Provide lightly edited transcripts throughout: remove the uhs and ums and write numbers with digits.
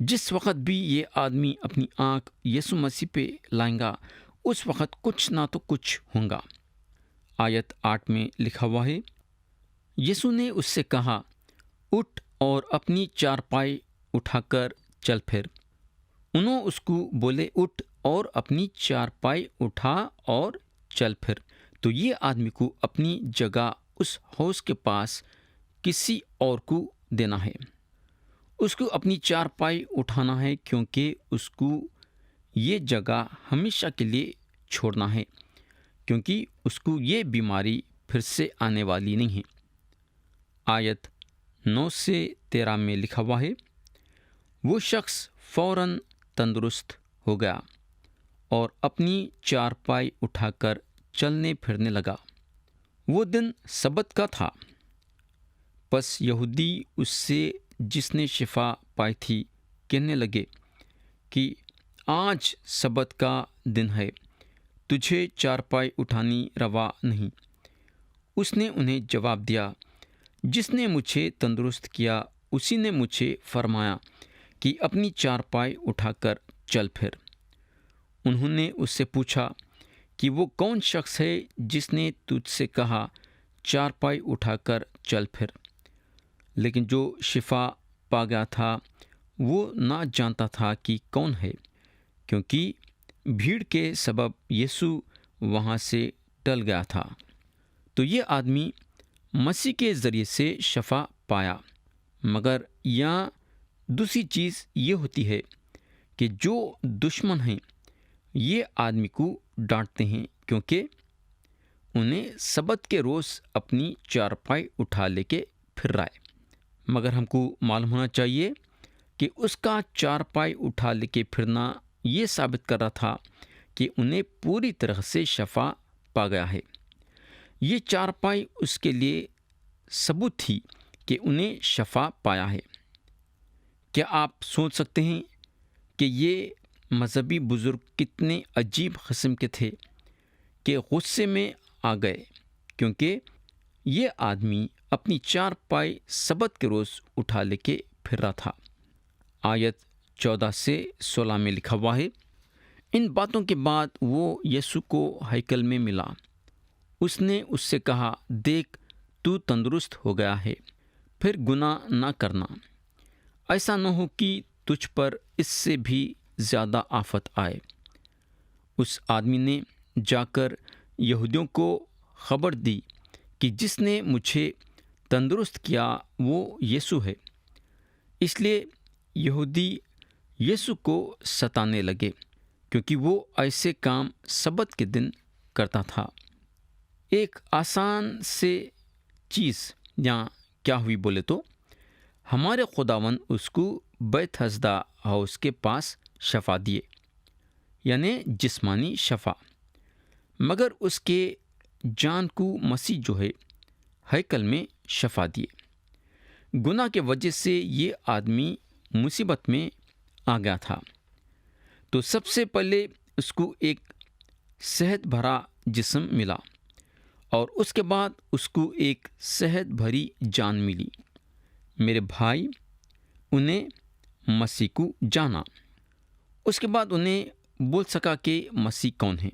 جس وقت بھی یہ آدمی اپنی آنکھ یسوع مسیح پہ لائیں گا اس وقت کچھ نہ تو کچھ ہوگا۔ آیت 8 میں لکھا ہوا ہے، یسوع نے اس سے کہا، اٹھ اور اپنی چارپائی اٹھا کر چل پھر۔ انہوں اس کو بولے، اٹھ اور اپنی چارپائی اٹھا اور چل پھر۔ تو یہ آدمی کو اپنی جگہ اس حوض کے پاس کسی اور کو دینا ہے، اس کو اپنی چارپائی اٹھانا ہے، کیونکہ اس کو یہ جگہ ہمیشہ کے لیے چھوڑنا ہے، کیونکہ اس کو یہ بیماری پھر سے آنے والی نہیں ہے۔ آیت 9 سے 13 میں لکھا ہوا ہے، وہ شخص فوراً تندرست ہو گیا اور اپنی چارپائی اٹھا کر چلنے پھرنے لگا۔ وہ دن سبت کا تھا۔ پس یہودی اس سے جس نے شفا پائی تھی کہنے لگے کہ آج سبت کا دن ہے، تجھے چارپائی اٹھانی روا نہیں۔ اس نے انہیں جواب دیا، جس نے مجھے تندرست کیا اسی نے مجھے فرمایا کہ اپنی چارپائی اٹھا کر چل پھر۔ انہوں نے اس سے پوچھا کہ وہ کون شخص ہے جس نے تجھ سے کہا چارپائی اٹھا کر چل پھر؟ لیکن جو شفا پا گیا تھا وہ نہ جانتا تھا کہ کون ہے، کیونکہ بھیڑ کے سبب یسوع وہاں سے ٹل گیا تھا۔ تو یہ آدمی مسیح کے ذریعے سے شفا پایا، مگر یہاں دوسری چیز یہ ہوتی ہے کہ جو دشمن ہیں یہ آدمی کو ڈانٹتے ہیں، کیونکہ انہیں سبت کے روز اپنی چارپائی اٹھا لے کے پھر رہا ہے۔ مگر ہم کو معلوم ہونا چاہیے کہ اس کا چارپائی اٹھا لے کے پھرنا یہ ثابت کر رہا تھا کہ انہیں پوری طرح سے شفا پا گیا ہے۔ یہ چارپائی اس کے لیے ثبوت تھی کہ انہیں شفا پایا ہے۔ کیا آپ سوچ سکتے ہیں کہ یہ مذہبی بزرگ کتنے عجیب قسم کے تھے کہ غصے میں آ گئے، کیونکہ یہ آدمی اپنی چارپائی سبت کے روز اٹھا لے کے پھر رہا تھا۔ آیت 14 سے 16 میں لکھا ہوا ہے، ان باتوں کے بعد وہ یسوع کو ہیکل میں ملا۔ اس نے اس سے کہا، دیکھ تو تندرست ہو گیا ہے، پھر گناہ نہ کرنا، ایسا نہ ہو کہ تجھ پر اس سے بھی زیادہ آفت آئے۔ اس آدمی نے جا کر یہودیوں کو خبر دی کہ جس نے مجھے تندرست کیا وہ یسوع ہے۔ اس لیے یہودی یسوع کو ستانے لگے، کیونکہ وہ ایسے کام سبت کے دن کرتا تھا۔ ایک آسان سے چیز یہاں کیا ہوئی بولے تو ہمارے خداوند اس کو بیت حسدہ ہاؤس کے پاس شفا دیے، یعنی جسمانی شفا، مگر اس کے جان کو مسیح جو ہے ہیکل میں شفا دیے۔ گناہ کے وجہ سے یہ آدمی مصیبت میں آ گیا تھا، تو سب سے پہلے اس کو ایک صحت بھرا جسم ملا، اور اس کے بعد اس کو ایک صحت بھری جان ملی۔ میرے بھائی، انہیں مسیح کو جانا، اس کے بعد انہیں بول سکا کہ مسیح کون ہے۔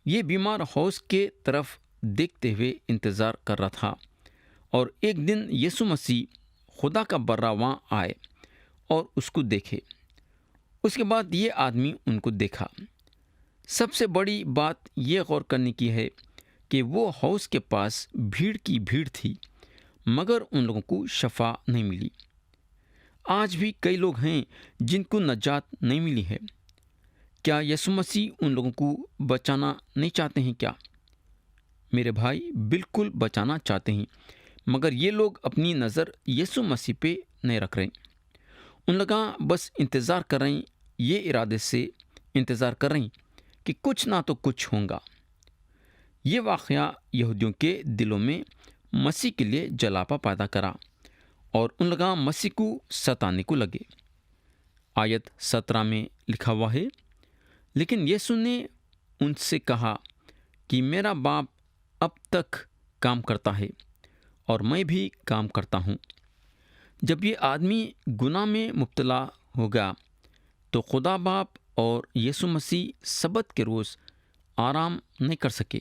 یہ بیمار حوض کے طرف دیکھتے ہوئے انتظار کر رہا تھا، اور ایک دن یسوع مسیح خدا کا برا وہاں آئے اور اس کو دیکھے۔ اس کے بعد یہ آدمی ان کو دیکھا۔ سب سے بڑی بات یہ غور کرنے کی ہے کہ وہ حوض کے پاس بھیڑ کی بھیڑ تھی، مگر ان لوگوں کو شفا نہیں ملی۔ آج بھی کئی لوگ ہیں جن کو نجات نہیں ملی ہے۔ کیا یسوع مسیح ان لوگوں کو بچانا نہیں چاہتے ہیں کیا؟ میرے بھائی، بالکل بچانا چاہتے ہیں، مگر یہ لوگ اپنی نظر یسوع مسیح پہ نہیں رکھ رہے۔ ان لوگ بس انتظار کر رہے ہیں، یہ ارادے سے انتظار کر رہے ہیں کہ کچھ نہ تو کچھ ہوگا۔ یہ واقعہ یہودیوں کے دلوں میں مسیح کے لیے جلاپا پیدا کرا، اور ان لوگ مسیح کو ستانے کو لگے۔ آیت 17 میں لکھا ہوا ہے، لیکن یسوع نے ان سے کہا کہ میرا باپ اب تک کام کرتا ہے اور میں بھی کام کرتا ہوں۔ جب یہ آدمی گناہ میں مبتلا ہوگا تو خدا باپ اور یسوع مسیح سبت کے روز آرام نہیں کر سکے،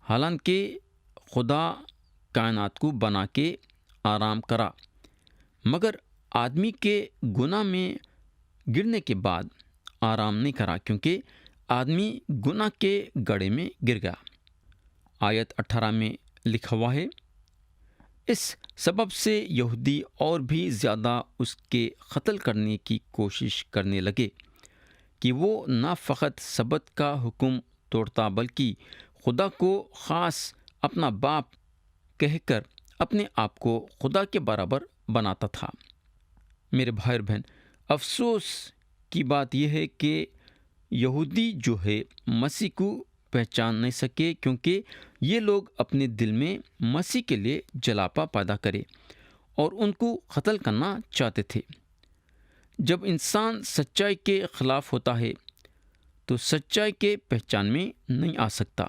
حالانکہ خدا کائنات کو بنا کے آرام کرا، مگر آدمی کے گناہ میں گرنے کے بعد آرام نہیں کرا، کیونکہ آدمی گناہ کے گڑھے میں گر گیا۔ آیت 18 میں لکھا ہوا ہے، اس سبب سے یہودی اور بھی زیادہ اس کے قتل کرنے کی کوشش کرنے لگے کہ وہ نہ فقط سبت کا حکم توڑتا بلکہ خدا کو خاص اپنا باپ کہہ کر اپنے آپ کو خدا کے برابر بناتا تھا۔ میرے بھائی اور بہن، افسوس کی بات یہ ہے کہ یہودی جو ہے مسیح کو پہچان نہیں سکے، کیونکہ یہ لوگ اپنے دل میں مسیح کے لیے جلاپا پیدا کرے اور ان کو قتل کرنا چاہتے تھے۔ جب انسان سچائی کے خلاف ہوتا ہے تو سچائی کے پہچان میں نہیں آ سکتا۔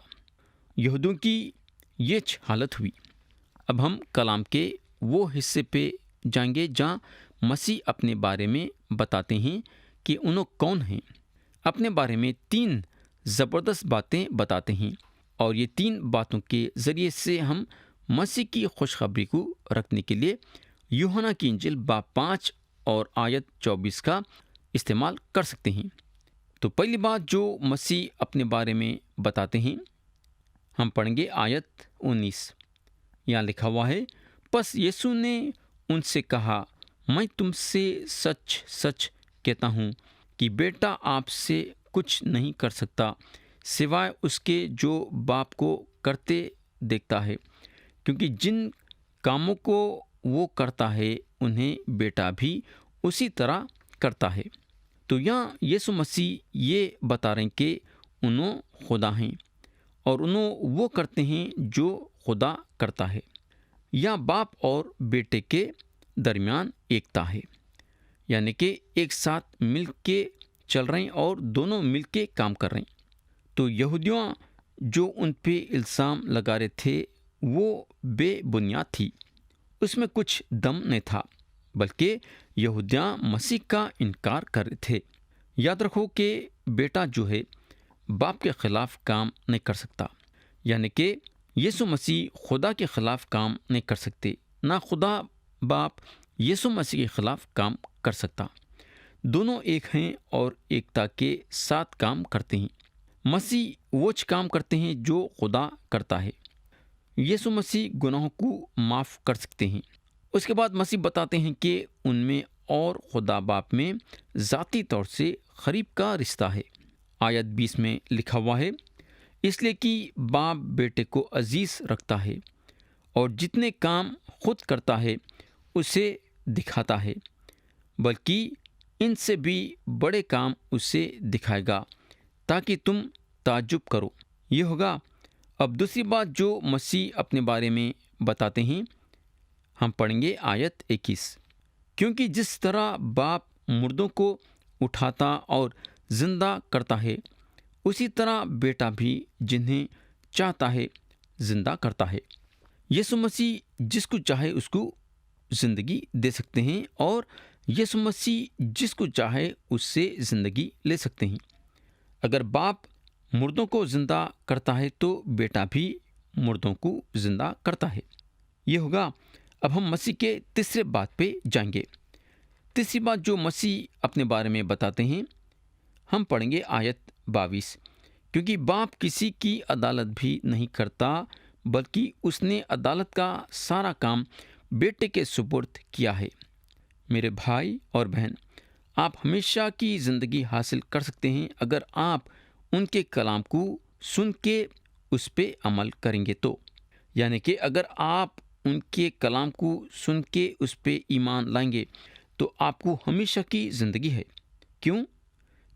یہودوں کی یہ حالت ہوئی۔ اب ہم کلام کے وہ حصے پہ جائیں گے جہاں مسیح اپنے بارے میں بتاتے ہیں کہ انہوں کون ہیں۔ اپنے بارے میں 3 زبردست باتیں بتاتے ہیں، اور یہ 3 باتوں کے ذریعے سے ہم مسیح کی خوشخبری کو رکھنے کے لیے یوحنا کی انجیل باب 5 اور آیت 24 کا استعمال کر سکتے ہیں۔ تو پہلی بات جو مسیح اپنے بارے میں بتاتے ہیں، ہم پڑھیں گے آیت 19۔ یہاں لکھا ہوا ہے، پس یسوع نے ان سے کہا، میں تم سے سچ سچ کہتا ہوں کہ بیٹا آپ سے کچھ نہیں کر سکتا سوائے اس کے جو باپ کو کرتے دیکھتا ہے، کیونکہ جن کاموں کو وہ کرتا ہے انہیں بیٹا بھی اسی طرح کرتا ہے۔ تو یہاں یسوع مسیح یہ بتا رہے ہیں کہ انہوں خدا ہیں اور انہوں وہ کرتے ہیں جو خدا کرتا ہے۔ یا باپ اور بیٹے کے درمیان ایکتا ہے، یعنی کہ ایک ساتھ مل کے چل رہے ہیں اور دونوں مل کے کام کر رہے ہیں۔ تو یہودیوں جو ان پہ الزام لگا رہے تھے وہ بے بنیاد تھی، اس میں کچھ دم نہیں تھا، بلکہ یہودیاں مسیح کا انکار کر رہے تھے۔ یاد رکھو کہ بیٹا جو ہے باپ کے خلاف کام نہیں کر سکتا، یعنی کہ یسوع مسیح خدا کے خلاف کام نہیں کر سکتے، نہ خدا باپ یسوع مسیح کے خلاف کام کر سکتا۔ دونوں ایک ہیں اور ایکتا کے ساتھ کام کرتے ہیں۔ مسیح وہ کام کرتے ہیں جو خدا کرتا ہے۔ یسوع مسیح گناہوں کو معاف کر سکتے ہیں۔ اس کے بعد مسیح بتاتے ہیں کہ ان میں اور خدا باپ میں ذاتی طور سے قریب کا رشتہ ہے۔ آیت 20 میں لکھا ہوا ہے، اس لیے کہ باپ بیٹے کو عزیز رکھتا ہے اور جتنے کام خود کرتا ہے اسے دکھاتا ہے، بلکہ ان سے بھی بڑے کام اسے دکھائے گا تاکہ تم تعجب کرو۔ یہ ہوگا۔ اب دوسری بات جو مسیح اپنے بارے میں بتاتے ہیں، ہم پڑھیں گے آیت 21۔ کیونکہ جس طرح باپ مردوں کو اٹھاتا اور زندہ کرتا ہے، اسی طرح بیٹا بھی جنہیں چاہتا ہے زندہ کرتا ہے۔ یسوع مسیح جس کو چاہے اس کو زندگی دے سکتے ہیں، اور یسوع مسیح جس کو چاہے اس سے زندگی لے سکتے ہیں۔ اگر باپ مردوں کو زندہ کرتا ہے تو بیٹا بھی مردوں کو زندہ کرتا ہے۔ یہ ہوگا۔ اب ہم مسیح کے تیسرے بات پہ جائیں گے۔ تیسری بات جو مسیح اپنے بارے میں بتاتے ہیں، ہم پڑھیں گے آیت 22۔ کیونکہ باپ کسی کی عدالت بھی نہیں کرتا، بلکہ اس نے عدالت کا سارا کام بیٹے کے سپرد کیا ہے۔ میرے بھائی اور بہن، آپ ہمیشہ کی زندگی حاصل کر سکتے ہیں اگر آپ ان کے کلام کو سن کے اس پہ عمل کریں گے تو، یعنی کہ اگر آپ ان کے کلام کو سن کے اس پہ ایمان لائیں گے تو آپ کو ہمیشہ کی زندگی ہے۔ کیوں؟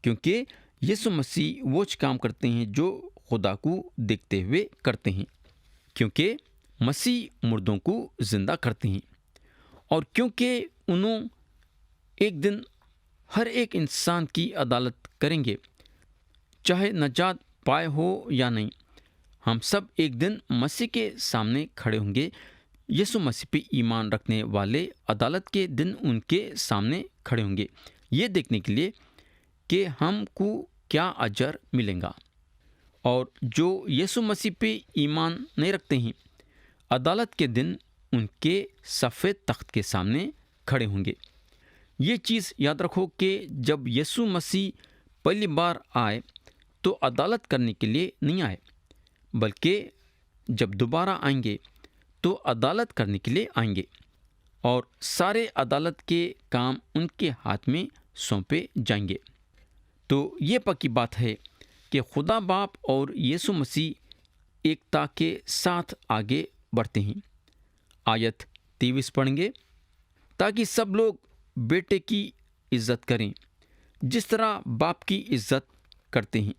کیونکہ یسوع مسیح وہ کام کرتے ہیں جو خدا کو دیکھتے ہوئے کرتے ہیں، کیونکہ مسیح مردوں کو زندہ کرتے ہیں، اور کیونکہ انہوں ایک دن ہر ایک انسان کی عدالت کریں گے، چاہے نجات پائے ہو یا نہیں۔ ہم سب ایک دن مسیح کے سامنے کھڑے ہوں گے۔ یسوع مسیح پہ ایمان رکھنے والے عدالت کے دن ان کے سامنے کھڑے ہوں گے، یہ دیکھنے کے لیے کہ ہم کو کیا اجر ملے گا۔ اور جو یسوع مسیح پہ ایمان نہیں رکھتے ہیں، عدالت کے دن ان کے سفید تخت کے سامنے کھڑے ہوں گے۔ یہ چیز یاد رکھو کہ جب یسوع مسیح پہلی بار آئے تو عدالت کرنے کے لیے نہیں آئے، بلکہ جب دوبارہ آئیں گے تو عدالت کرنے کے لیے آئیں گے، اور سارے عدالت کے کام ان کے ہاتھ میں سونپے جائیں گے۔ تو یہ پکی بات ہے کہ خدا باپ اور یسوع مسیح ایکتا کے ساتھ آگے بڑھتے ہیں۔ آیت 23 پڑھیں گے، تاکہ سب لوگ بیٹے کی عزت کریں جس طرح باپ کی عزت کرتے ہیں۔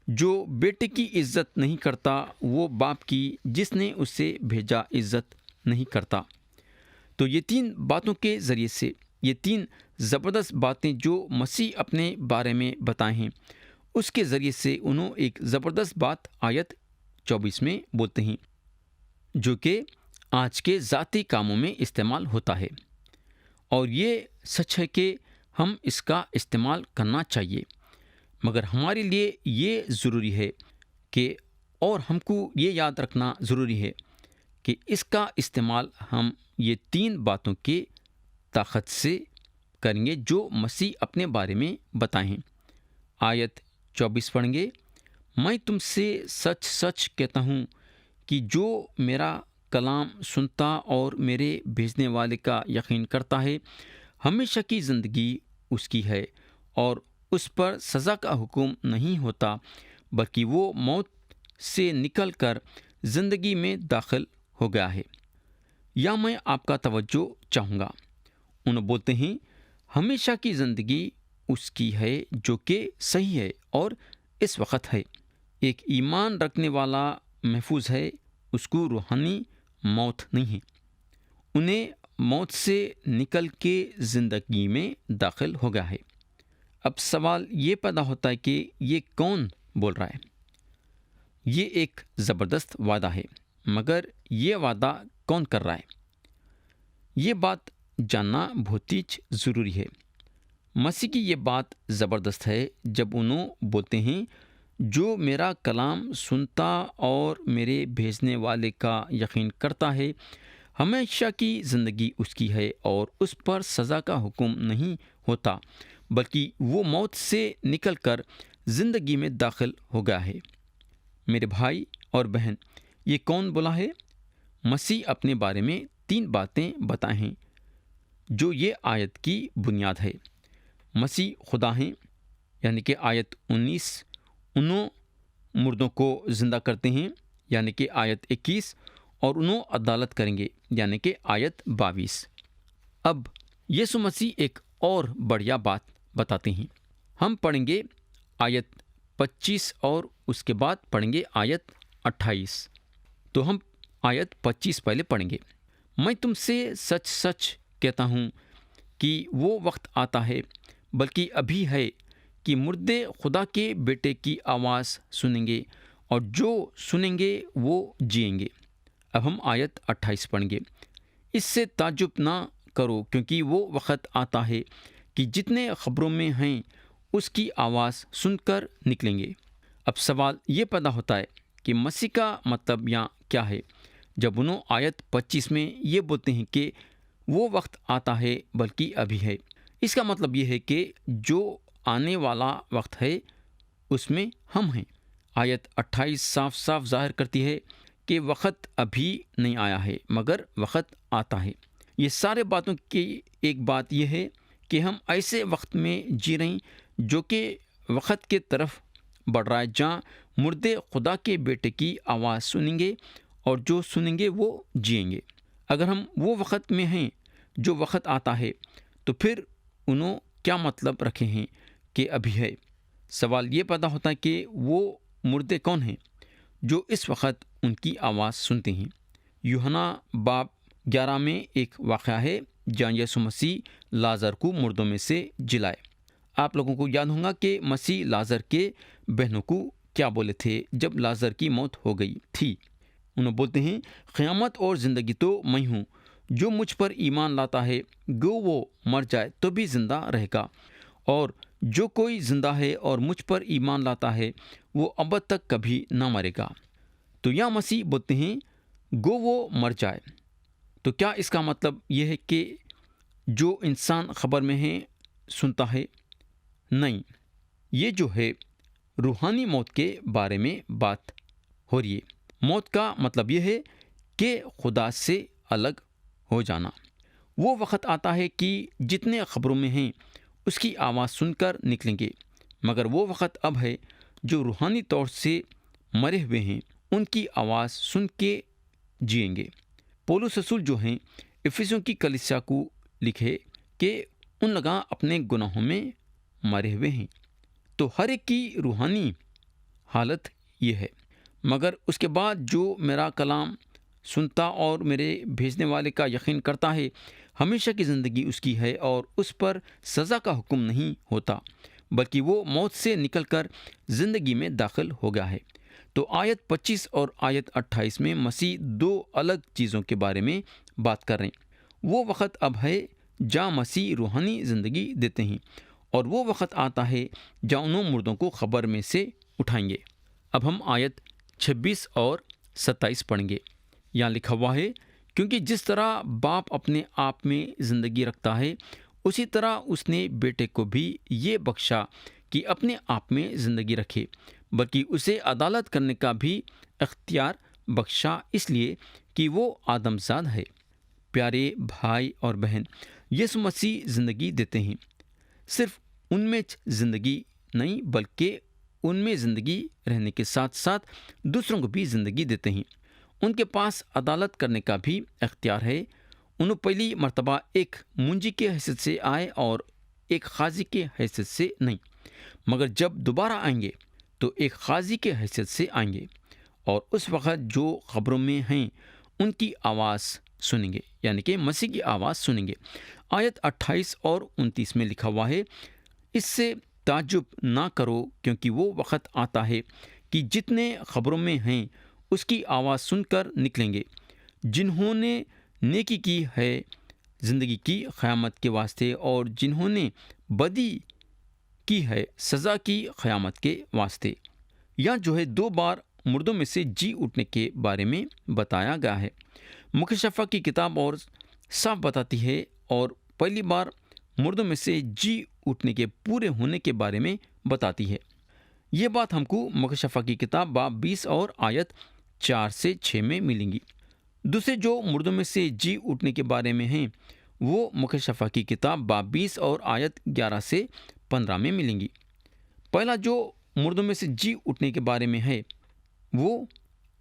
جو بیٹے کی عزت نہیں کرتا وہ باپ کی جس نے اسے بھیجا عزت نہیں کرتا۔ تو یہ تین باتوں کے ذریعے سے، یہ تین زبردست باتیں جو مسیح اپنے بارے میں بتائے ہیں، اس کے ذریعے سے انہوں ایک زبردست بات آیت 24 میں بولتے ہیں، جو کہ آج کے ذاتی کاموں میں استعمال ہوتا ہے، اور یہ سچ ہے کہ ہم اس کا استعمال کرنا چاہیے، مگر ہمارے لیے یہ ضروری ہے کہ، اور ہم کو یہ یاد رکھنا ضروری ہے کہ اس کا استعمال ہم یہ تین باتوں کے طاقت سے کریں گے جو مسیح اپنے بارے میں بتائیں۔ آیت 24 پڑھیں گے، میں تم سے سچ سچ کہتا ہوں کہ جو میرا کلام سنتا اور میرے بھیجنے والے کا یقین کرتا ہے، ہمیشہ کی زندگی اس کی ہے، اور اس پر سزا کا حکم نہیں ہوتا، بلکہ وہ موت سے نکل کر زندگی میں داخل ہو گیا ہے۔ یا میں آپ کا توجہ چاہوں گا، انہوں بولتے ہیں ہمیشہ کی زندگی اس کی ہے، جو کہ صحیح ہے اور اس وقت ہے۔ ایک ایمان رکھنے والا محفوظ ہے، اس کو روحانی موت نہیں ہے، انہیں موت سے نکل کے زندگی میں داخل ہو گیا ہے۔ اب سوال یہ پیدا ہوتا ہے کہ یہ کون بول رہا ہے؟ یہ ایک زبردست وعدہ ہے، مگر یہ وعدہ کون کر رہا ہے؟ یہ بات جاننا بہت ہی ضروری ہے۔ مسیح کی یہ بات زبردست ہے جب انہوں بولتے ہیں جو میرا کلام سنتا اور میرے بھیجنے والے کا یقین کرتا ہے، ہمیشہ کی زندگی اس کی ہے، اور اس پر سزا کا حکم نہیں ہوتا، بلکہ وہ موت سے نکل کر زندگی میں داخل ہو گیا ہے۔ میرے بھائی اور بہن، یہ کون بولا ہے؟ مسیح اپنے بارے میں تین باتیں بتائیں ہیں جو یہ آیت کی بنیاد ہے۔ مسیح خدا ہیں، یعنی کہ آیت 19، انہوں مردوں کو زندہ کرتے ہیں، یعنی کہ آیت 21، اور انہوں عدالت کریں گے، یعنی کہ آیت 22۔ اب یسوع مسیح ایک اور بڑھیا بات بتاتے ہیں۔ ہم پڑھیں گے آیت 25 اور اس کے بعد پڑھیں گے آیت 28۔ تو ہم آیت 25 پہلے پڑھیں گے۔ میں تم سے سچ سچ کہتا ہوں کہ وہ وقت آتا ہے، بلکہ ابھی ہے، کہ مردے خدا کے بیٹے کی آواز سنیں گے، اور جو سنیں گے وہ جئیں گے۔ اب ہم آیت 28 پڑھیں گے۔ اس سے تعجب نہ کرو، کیونکہ وہ وقت آتا ہے کہ جتنے خبروں میں ہیں اس کی آواز سن کر نکلیں گے۔ اب سوال یہ پیدا ہوتا ہے کہ مسیح کا مطلب یہاں کیا ہے جب انہوں آیت 25 میں یہ بولتے ہیں کہ وہ وقت آتا ہے بلکہ ابھی ہے؟ اس کا مطلب یہ ہے کہ جو آنے والا وقت ہے اس میں ہم ہیں۔ آیت 28 صاف صاف ظاہر کرتی ہے کہ وقت ابھی نہیں آیا ہے، مگر وقت آتا ہے۔ یہ سارے باتوں کی ایک بات یہ ہے کہ ہم ایسے وقت میں جی رہے ہیں جو کہ وقت کے طرف بڑھ رہا ہے، جہاں مردے خدا کے بیٹے کی آواز سنیں گے، اور جو سنیں گے وہ جئیں گے۔ اگر ہم وہ وقت میں ہیں جو وقت آتا ہے، تو پھر انہوں کیا مطلب رکھے ہیں کہ ابھی ہے؟ سوال یہ پیدا ہوتا ہے کہ وہ مردے کون ہیں جو اس وقت ان کی آواز سنتے ہیں؟ یوحنا باب 11 میں ایک واقعہ ہے جہاں یسوع مسیح لازر کو مردوں میں سے جلائے۔ آپ لوگوں کو یاد ہوگا کہ مسیح لازر کے بہنوں کو کیا بولے تھے جب لازر کی موت ہو گئی تھی؟ انہوں بولتے ہیں قیامت اور زندگی تو میں ہوں، جو مجھ پر ایمان لاتا ہے گو وہ مر جائے تو بھی زندہ رہے گا، اور جو کوئی زندہ ہے اور مجھ پر ایمان لاتا ہے وہ ابد تک کبھی نہ مرے گا۔ تو یا مسیح بولتے ہیں گو وہ مر جائے، تو کیا اس کا مطلب یہ ہے کہ جو انسان خبر میں ہے سنتا ہے؟ نہیں، یہ جو ہے روحانی موت کے بارے میں بات ہو رہی ہے۔ موت کا مطلب یہ ہے کہ خدا سے الگ ہو جانا۔ وہ وقت آتا ہے کہ جتنے خبروں میں ہیں اس کی آواز سن کر نکلیں گے، مگر وہ وقت اب ہے جو روحانی طور سے مرے ہوئے ہیں ان کی آواز سن کے جئیں گے۔ پولس رسول جو ہیں افسیوں کی کلیسیا کو لکھے کہ ان لوگ اپنے گناہوں میں مرے ہوئے ہیں۔ تو ہر ایک کی روحانی حالت یہ ہے، مگر اس کے بعد جو میرا کلام سنتا اور میرے بھیجنے والے کا یقین کرتا ہے ہمیشہ کی زندگی اس کی ہے، اور اس پر سزا کا حکم نہیں ہوتا بلکہ وہ موت سے نکل کر زندگی میں داخل ہو گیا ہے۔ تو آیت 25 اور آیت 28 میں مسیح دو الگ چیزوں کے بارے میں بات کر رہے ہیں۔ وہ وقت اب ہے جہاں مسیح روحانی زندگی دیتے ہیں، اور وہ وقت آتا ہے جہاں انہوں مردوں کو قبر میں سے اٹھائیں گے۔ اب ہم آیت 26 اور 27 پڑھیں گے۔ یہاں لکھا ہوا ہے، کیونکہ جس طرح باپ اپنے آپ میں زندگی رکھتا ہے اسی طرح اس نے بیٹے کو بھی یہ بخشا کہ اپنے آپ میں زندگی رکھے، بلکہ اسے عدالت کرنے کا بھی اختیار بخشا، اس لیے کہ وہ آدم زاد ہے۔ پیارے بھائی اور بہن، یسوع مسیح زندگی دیتے ہیں، صرف ان میں زندگی نہیں بلکہ ان میں زندگی رہنے کے ساتھ ساتھ دوسروں کو بھی زندگی دیتے ہیں۔ ان کے پاس عدالت کرنے کا بھی اختیار ہے۔ انہوں پہلی مرتبہ ایک منجی کے حیثیت سے آئے اور ایک قاضی کے حیثیت سے نہیں، مگر جب دوبارہ آئیں گے تو ایک قاضی کے حیثیت سے آئیں گے، اور اس وقت جو قبروں میں ہیں ان کی آواز سنیں گے، یعنی کہ مسیح کی آواز سنیں گے۔ آیت 28 اور 29 میں لکھا ہوا ہے، اس سے تعجب نہ کرو، کیونکہ وہ وقت آتا ہے کہ جتنے قبروں میں ہیں اس کی آواز سن کر نکلیں گے، جنہوں نے نیکی کی ہے زندگی کی قیامت کے واسطے، اور جنہوں نے بدی کی ہے سزا کی قیامت کے واسطے۔ یا جو ہے دو بار مردوں میں سے جی اٹھنے کے بارے میں بتایا گیا ہے۔ مکاشفہ کی کتاب اور صاف بتاتی ہے، اور پہلی بار مردوں میں سے جی اٹھنے کے پورے ہونے کے بارے میں بتاتی ہے۔ یہ بات ہم کو مکاشفہ کی کتاب باب 20 اور آیت 4 سے 6 میں ملیں گی۔ دوسرے جو مردوں میں سے جی اٹھنے کے بارے میں ہیں وہ مکاشفہ کی کتاب باب 20 اور آیت 11 سے 15 میں ملیں گی۔ پہلا جو مردوں میں سے جی اٹھنے کے بارے میں ہے وہ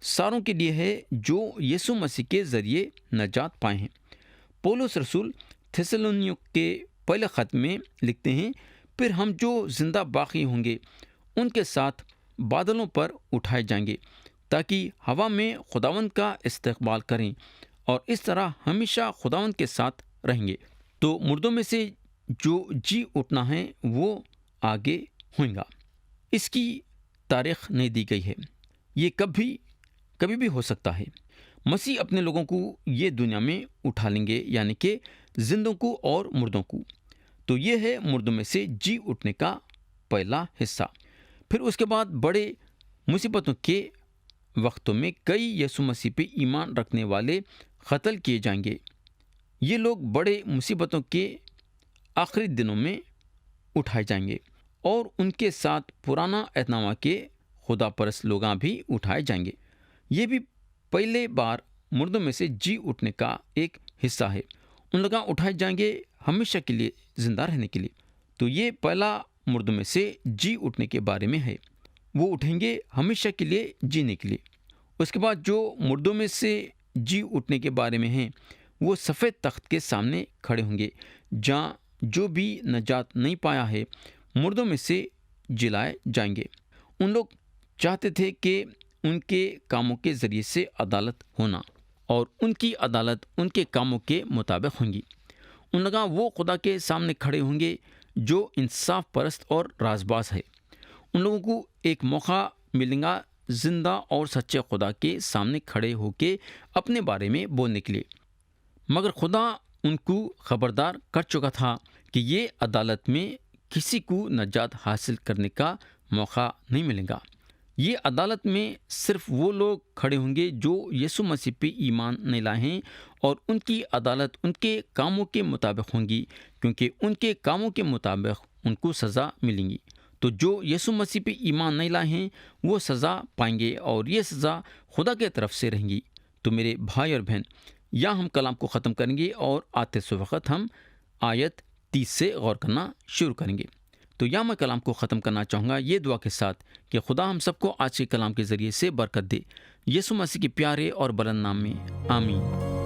ساروں کے لیے ہے جو یسوع مسیح کے ذریعے نجات پائے ہیں۔ پولس رسول تھیسالونیوں کے پہلے خط میں لکھتے ہیں، پھر ہم جو زندہ باقی ہوں گے ان کے ساتھ بادلوں پر اٹھائے جائیں گے، تاکہ ہوا میں خداوند کا استقبال کریں، اور اس طرح ہمیشہ خداوند کے ساتھ رہیں گے۔ تو مردوں میں سے جو جی اٹھنا ہے وہ آگے ہوئے گا۔ اس کی تاریخ نہیں دی گئی ہے، یہ کبھی بھی ہو سکتا ہے۔ مسیح اپنے لوگوں کو یہ دنیا میں اٹھا لیں گے، یعنی کہ زندوں کو اور مردوں کو۔ تو یہ ہے مردوں میں سے جی اٹھنے کا پہلا حصہ۔ پھر اس کے بعد بڑے مصیبتوں کے وقتوں میں کئی یسوع مسیح پہ ایمان رکھنے والے قتل کیے جائیں گے۔ یہ لوگ بڑے مصیبتوں کے آخری دنوں میں اٹھائے جائیں گے، اور ان کے ساتھ پرانا عہد نامہ کے خدا پرست لوگاں بھی اٹھائے جائیں گے۔ یہ بھی پہلے بار مردوں میں سے جی اٹھنے کا ایک حصہ ہے۔ ان لوگاں اٹھائے جائیں گے ہمیشہ کے لیے زندہ رہنے کے لیے۔ تو یہ پہلا مردوں میں سے جی اٹھنے کے بارے میں ہے، وہ اٹھیں گے ہمیشہ کے لیے جینے کے لیے۔ اس کے بعد جو مردوں میں سے جی اٹھنے کے بارے میں ہیں وہ سفید تخت کے سامنے کھڑے ہوں گے، جہاں جو بھی نجات نہیں پایا ہے مردوں میں سے جلائے جائیں گے۔ ان لوگ چاہتے تھے کہ ان کے کاموں کے ذریعے سے عدالت ہونا، اور ان کی عدالت ان کے کاموں کے مطابق ہوں گی۔ ان لوگ وہ خدا کے سامنے کھڑے ہوں گے جو انصاف پرست اور رازباز ہے۔ ان لوگوں کو ایک موقع ملے گا زندہ اور سچے خدا کے سامنے کھڑے ہو کے اپنے بارے میں بولنے کے لیے۔ مگر خدا ان کو خبردار کر چکا تھا کہ یہ عدالت میں کسی کو نجات حاصل کرنے کا موقع نہیں ملے گا۔ یہ عدالت میں صرف وہ لوگ کھڑے ہوں گے جو یسوع مسیح پہ ایمان نہیں لائے ہیں، اور ان کی عدالت ان کے کاموں کے مطابق ہوں گی، کیونکہ ان کے کاموں کے مطابق ان کو سزا ملیں گی۔ تو جو یسوع مسیح پہ ایمان نہیں لائے ہیں وہ سزا پائیں گے، اور یہ سزا خدا کے طرف سے رہیں گی۔ تو میرے بھائی اور بہن، یا ہم کلام کو ختم کریں گے اور آتے سے وقت ہم آیت 30 سے غور کرنا شروع کریں گے۔ تو یا میں کلام کو ختم کرنا چاہوں گا یہ دعا کے ساتھ کہ خدا ہم سب کو آج کے کلام کے ذریعے سے برکت دے، یسوع مسیح کے پیارے اور بلند نام میں آمین۔